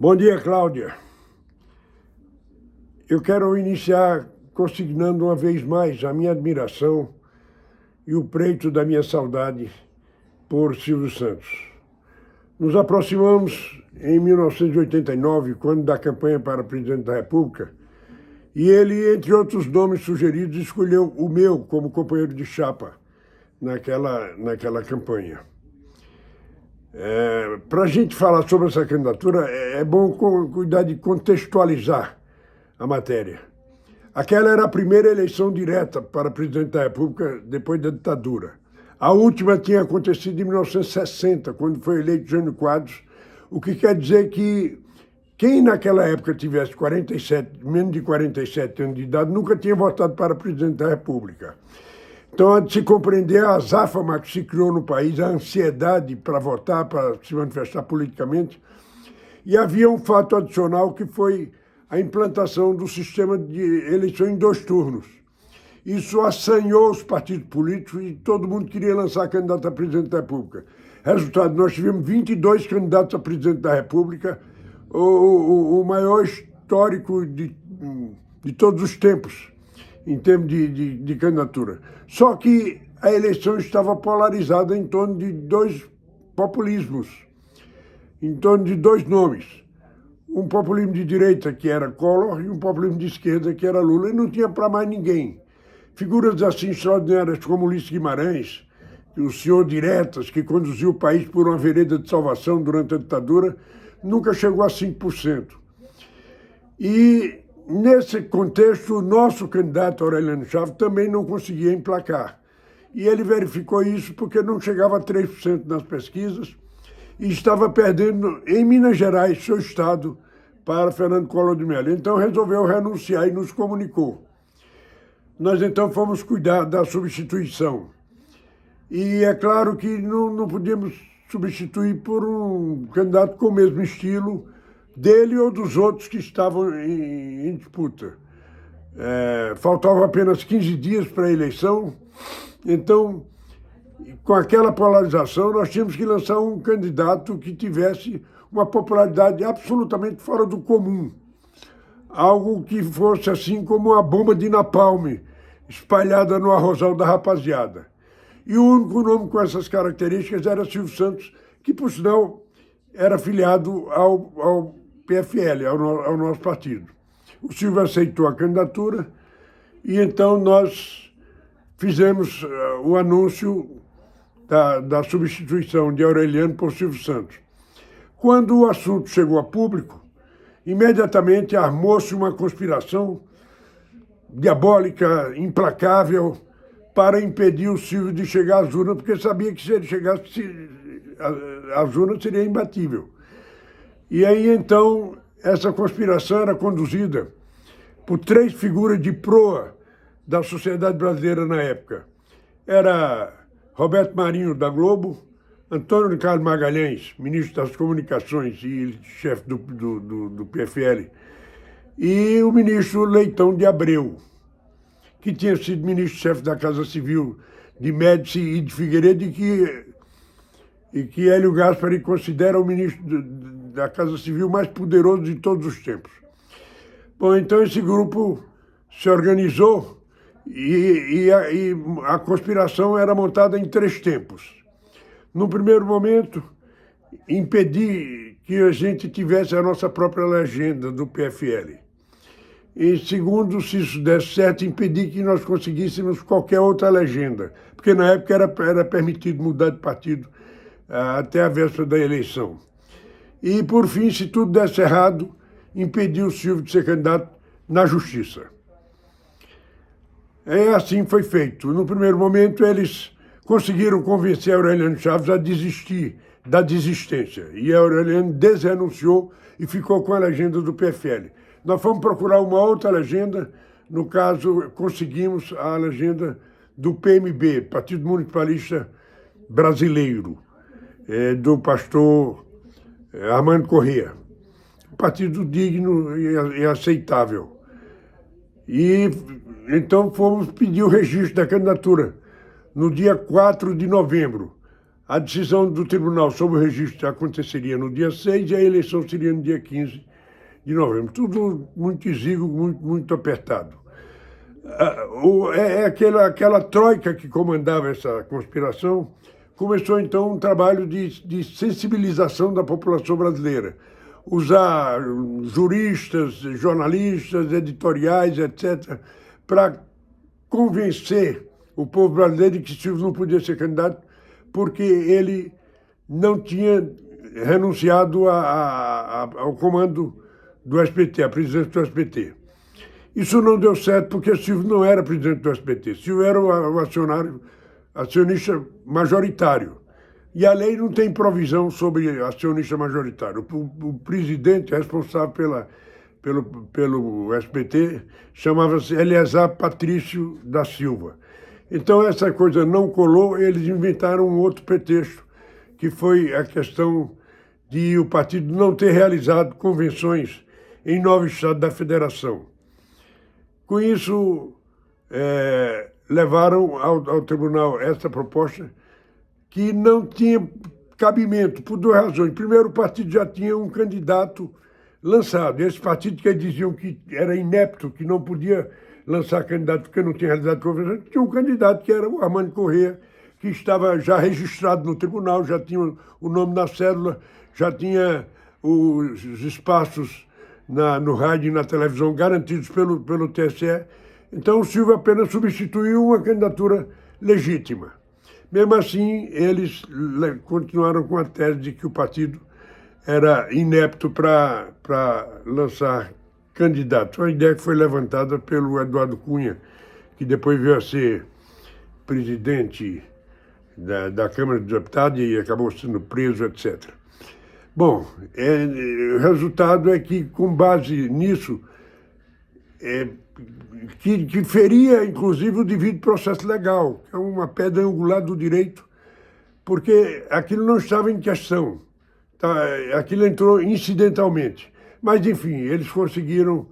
Bom dia, Cláudia. Eu quero iniciar consignando uma vez mais a minha admiração e o preito da minha saudade por Silvio Santos. Nos aproximamos em 1989, quando da campanha para presidente da República, e ele, entre outros nomes sugeridos, escolheu o meu como companheiro de chapa naquela campanha. Para a gente falar sobre essa candidatura, é bom cuidar de contextualizar a matéria. Aquela era a primeira eleição direta para presidente da República depois da ditadura. A última tinha acontecido em 1960, quando foi eleito Jânio Quadros, o que quer dizer que quem naquela época tivesse menos de 47 anos de idade nunca tinha votado para presidente da República. Então, há de se compreender a azáfama que se criou no país, a ansiedade para votar, para se manifestar politicamente. E havia um fato adicional que foi a implantação do sistema de eleição em 2 turnos. Isso assanhou os partidos políticos e todo mundo queria lançar candidato a presidente da República. Resultado, nós tivemos 22 candidatos a presidente da República, o maior histórico de todos os tempos, em termos de candidatura. Só que a eleição estava polarizada em torno de 2 populismos, em torno de 2 nomes. Um populismo de direita, que era Collor, e um populismo de esquerda, que era Lula, e não tinha para mais ninguém. Figuras assim extraordinárias como Ulisses Guimarães, o senhor Diretas, que conduziu o país por uma vereda de salvação durante a ditadura, nunca chegou a 5%. E, nesse contexto, o nosso candidato, Aureliano Chaves, também não conseguia emplacar. E ele verificou isso porque não chegava a 3% nas pesquisas e estava perdendo em Minas Gerais, seu estado, para Fernando Collor de Mello. Então resolveu renunciar e nos comunicou. Nós então fomos cuidar da substituição. E é claro que não podíamos substituir por um candidato com o mesmo estilo dele ou dos outros que estavam em disputa. Faltavam apenas 15 dias para a eleição, então, com aquela polarização, nós tínhamos que lançar um candidato que tivesse uma popularidade absolutamente fora do comum. Algo que fosse assim como uma bomba de napalm espalhada no arrozal da rapaziada. E o único nome com essas características era Silvio Santos, que, por sinal, era filiado ao PFL, ao nosso partido. O Silvio aceitou a candidatura e então nós fizemos o anúncio da substituição de Aureliano por Silvio Santos. Quando o assunto chegou a público, imediatamente armou-se uma conspiração diabólica, implacável, para impedir o Silvio de chegar às urnas, porque sabia que se ele chegasse às urnas seria imbatível. E aí, então, essa conspiração era conduzida por 3 figuras de proa da sociedade brasileira na época. Era Roberto Marinho, da Globo, Antônio Carlos Magalhães, ministro das Comunicações e chefe do PFL, e o ministro Leitão de Abreu, que tinha sido ministro-chefe da Casa Civil de Médici e de Figueiredo e que Hélio Gaspari considera o ministro da Casa Civil mais poderoso de todos os tempos. Bom, então esse grupo se organizou e a conspiração era montada em 3 tempos. No primeiro momento, impedir que a gente tivesse a nossa própria legenda do PFL. Em segundo, se isso desse certo, impedir que nós conseguíssemos qualquer outra legenda, porque na época era permitido mudar de partido até a véspera da eleição. E, por fim, se tudo desse errado, impedir o Silvio de ser candidato na Justiça. Assim foi feito. No primeiro momento, eles conseguiram convencer Aureliano Chaves a desistir da desistência. E Aureliano desrenunciou e ficou com a legenda do PFL. Nós fomos procurar uma outra legenda, no caso, conseguimos a legenda do PMB, Partido Municipalista Brasileiro, do pastor Armando Corrêa. Um partido digno e aceitável. E então fomos pedir o registro da candidatura no dia 4 de novembro. A decisão do tribunal sobre o registro aconteceria no dia 6 e a eleição seria no dia 15 de novembro. Tudo muito exíguo, muito apertado. Aquela troika que comandava essa conspiração começou, então, um trabalho de sensibilização da população brasileira. Usar juristas, jornalistas, editoriais, etc., para convencer o povo brasileiro de que Silvio não podia ser candidato porque ele não tinha renunciado ao comando do SBT, à presidência do SBT. Isso não deu certo porque Silvio não era presidente do SBT. Silvio era o acionista majoritário. E a lei não tem provisão sobre acionista majoritário. O presidente responsável pelo SBT chamava-se Eleazar Patrício da Silva. Então essa coisa não colou, eles inventaram um outro pretexto, que foi a questão de o partido não ter realizado convenções em 9 estados da federação. Com isso, levaram ao tribunal essa proposta que não tinha cabimento, por 2 razões. Primeiro, o partido já tinha um candidato lançado. Esse partido que diziam que era inepto, que não podia lançar candidato porque não tinha realizado convenção, tinha um candidato que era o Armando Corrêa, que estava já registrado no tribunal, já tinha o nome na cédula, já tinha os espaços no rádio e na televisão garantidos pelo TSE. Então o Silvio apenas substituiu uma candidatura legítima. Mesmo assim, eles continuaram com a tese de que o partido era inepto para lançar candidatos. Uma ideia que foi levantada pelo Eduardo Cunha, que depois veio a ser presidente da Câmara dos Deputados e acabou sendo preso, etc. Bom, o resultado é que, com base nisso, que feria, inclusive, o devido processo legal, que é uma pedra angular do direito, porque aquilo não estava em questão, tá? Aquilo entrou incidentalmente. Mas, enfim, eles conseguiram.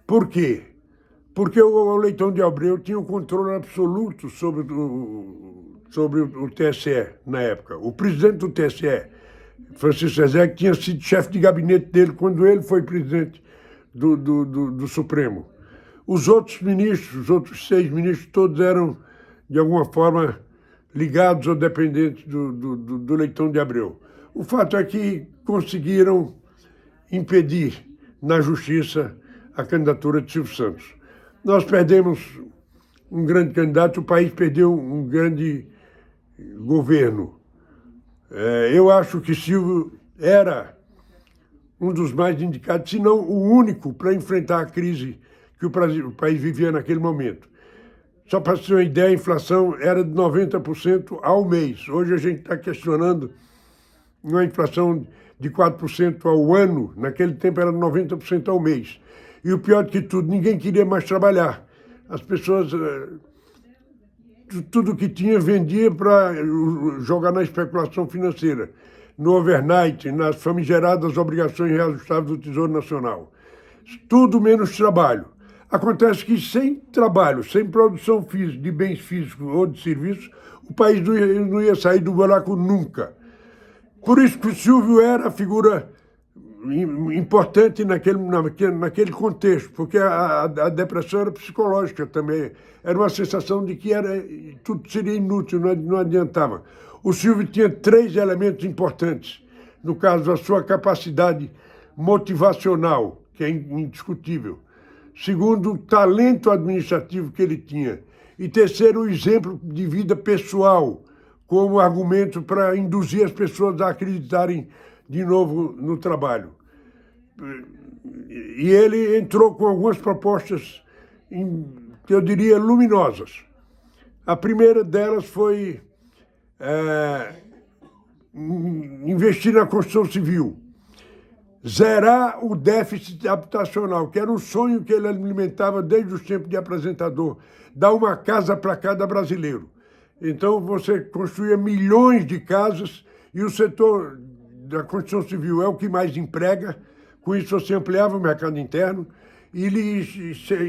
Por quê? Porque o Leitão de Abreu tinha um controle absoluto sobre o TSE na época. O presidente do TSE, Francisco Zezé, tinha sido chefe de gabinete dele quando ele foi presidente do Supremo. Os outros ministros, os outros 6 ministros, todos eram, de alguma forma, ligados ou dependentes do Leitão de Abreu. O fato é que conseguiram impedir na justiça a candidatura de Silvio Santos. Nós perdemos um grande candidato, o país perdeu um grande governo. Eu acho que Silvio era um dos mais indicados, se não o único, para enfrentar a crise que o país vivia naquele momento. Só para ter uma ideia, a inflação era de 90% ao mês. Hoje a gente está questionando uma inflação de 4% ao ano. Naquele tempo era 90% ao mês. E o pior de que tudo, ninguém queria mais trabalhar. As pessoas, tudo que tinha, vendia para jogar na especulação financeira, no overnight, nas famigeradas obrigações reajustáveis do Tesouro Nacional. Tudo menos trabalho. Acontece que sem trabalho, sem produção física, de bens físicos ou de serviços, o país não ia sair do buraco nunca. Por isso que o Silvio era a figura importante naquele contexto, porque a depressão era psicológica também. Era uma sensação de que tudo seria inútil, não adiantava. O Silvio tinha 3 elementos importantes. No caso, a sua capacidade motivacional, que é indiscutível. Segundo, o talento administrativo que ele tinha. E terceiro, o exemplo de vida pessoal, como argumento para induzir as pessoas a acreditarem de novo no trabalho. E ele entrou com algumas propostas, que eu diria, luminosas. A primeira delas foi investir na construção civil, zerar o déficit habitacional, que era um sonho que ele alimentava desde os tempos de apresentador, dar uma casa para cada brasileiro. Então, você construía milhões de casas e o setor da construção civil é o que mais emprega. Com isso, você ampliava o mercado interno e ele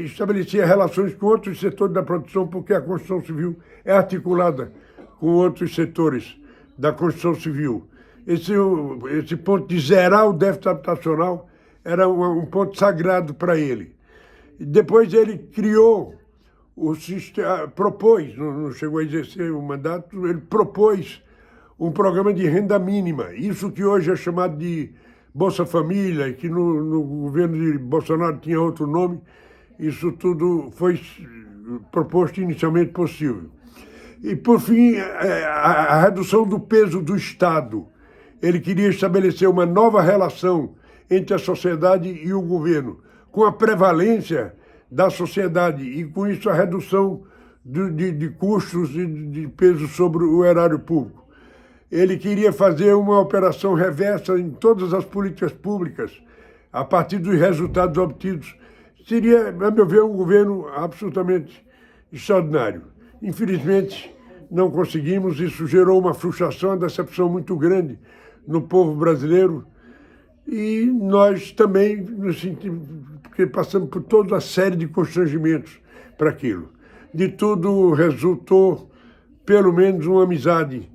estabelecia relações com outros setores da produção, porque a construção civil é articulada com outros setores da Constituição Civil. Esse ponto de zerar o déficit habitacional era um ponto sagrado para ele. E depois ele criou o sistema, propôs, não chegou a exercer o mandato, ele propôs um programa de renda mínima. Isso que hoje é chamado de Bolsa Família, que no governo de Bolsonaro tinha outro nome, isso tudo foi proposto inicialmente possível. E, por fim, a redução do peso do Estado. Ele queria estabelecer uma nova relação entre a sociedade e o governo, com a prevalência da sociedade e, com isso, a redução de custos e de peso sobre o erário público. Ele queria fazer uma operação reversa em todas as políticas públicas, a partir dos resultados obtidos. Seria, a meu ver, um governo absolutamente extraordinário. Infelizmente, não conseguimos, isso gerou uma frustração, uma decepção muito grande no povo brasileiro, e nós também nos sentimos, porque passamos por toda uma série de constrangimentos para aquilo. De tudo resultou, pelo menos, uma amizade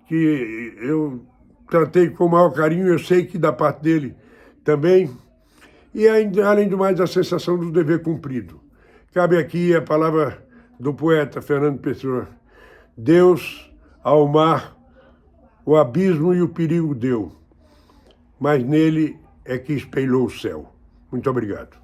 que eu tratei com o maior carinho, eu sei que da parte dele também, e além do mais a sensação do dever cumprido. Cabe aqui a palavra do poeta Fernando Pessoa: Deus ao mar o abismo e o perigo deu, mas nele é que espelhou o céu. Muito obrigado.